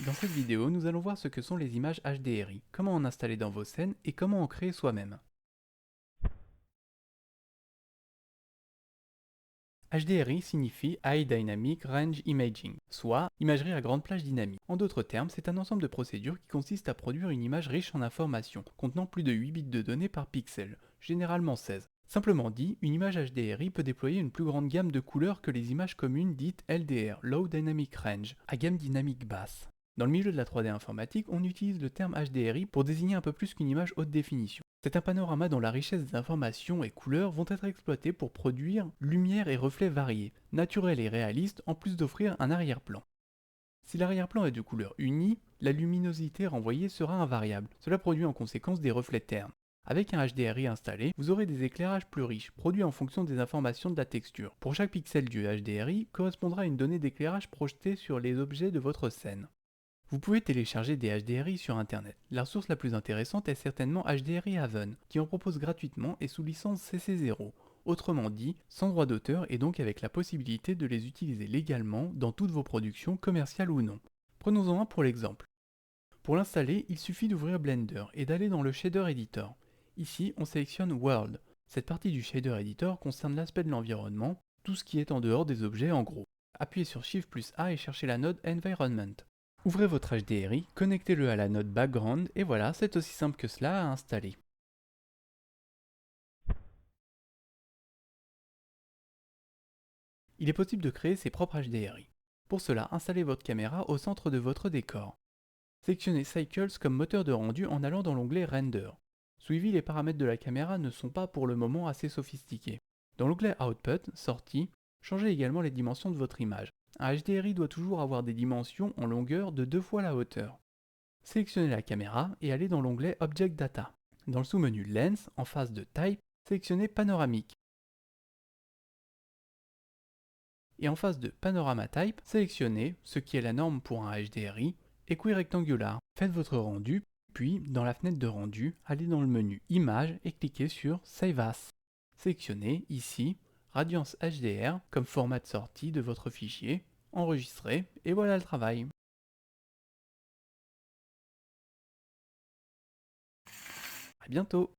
Dans cette vidéo, nous allons voir ce que sont les images HDRI, comment en installer dans vos scènes et comment en créer soi-même. HDRI signifie High Dynamic Range Imaging, soit imagerie à grande plage dynamique. En d'autres termes, c'est un ensemble de procédures qui consiste à produire une image riche en informations, contenant plus de 8 bits de données par pixel, généralement 16. Simplement dit, une image HDRI peut déployer une plus grande gamme de couleurs que les images communes dites LDR, Low Dynamic Range, à gamme dynamique basse. Dans le milieu de la 3D informatique, on utilise le terme HDRI pour désigner un peu plus qu'une image haute définition. C'est un panorama dont la richesse des informations et couleurs vont être exploitées pour produire lumière et reflets variés, naturels et réalistes, en plus d'offrir un arrière-plan. Si l'arrière-plan est de couleur unie, la luminosité renvoyée sera invariable. Cela produit en conséquence des reflets ternes. Avec un HDRI installé, vous aurez des éclairages plus riches, produits en fonction des informations de la texture. Pour chaque pixel du HDRI, correspondra une donnée d'éclairage projetée sur les objets de votre scène. Vous pouvez télécharger des HDRI sur internet. La source la plus intéressante est certainement HDRI Haven, qui en propose gratuitement et sous licence CC0, autrement dit, sans droit d'auteur et donc avec la possibilité de les utiliser légalement dans toutes vos productions, commerciales ou non. Prenons-en un pour l'exemple. Pour l'installer, il suffit d'ouvrir Blender et d'aller dans le Shader Editor. Ici, on sélectionne World. Cette partie du Shader Editor concerne l'aspect de l'environnement, tout ce qui est en dehors des objets en gros. Appuyez sur Shift plus A et cherchez la node Environment. Ouvrez votre HDRI, connectez-le à la node Background et voilà, c'est aussi simple que cela à installer. Il est possible de créer ses propres HDRI. Pour cela, installez votre caméra au centre de votre décor. Sélectionnez Cycles comme moteur de rendu en allant dans l'onglet Render. Suivi, les paramètres de la caméra ne sont pas pour le moment assez sophistiqués. Dans l'onglet Output, Sortie, changez également les dimensions de votre image. Un HDRI doit toujours avoir des dimensions en longueur de 2 fois la hauteur. Sélectionnez la caméra et allez dans l'onglet Object Data. Dans le sous-menu Lens, en face de Type, sélectionnez Panoramique. Et en face de Panorama Type, sélectionnez, ce qui est la norme pour un HDRI, Equirectangular. Faites votre rendu, puis dans la fenêtre de rendu, allez dans le menu Images et cliquez sur Save As. Sélectionnez ici Radiance HDR comme format de sortie de votre fichier, enregistrez et voilà le travail. A bientôt!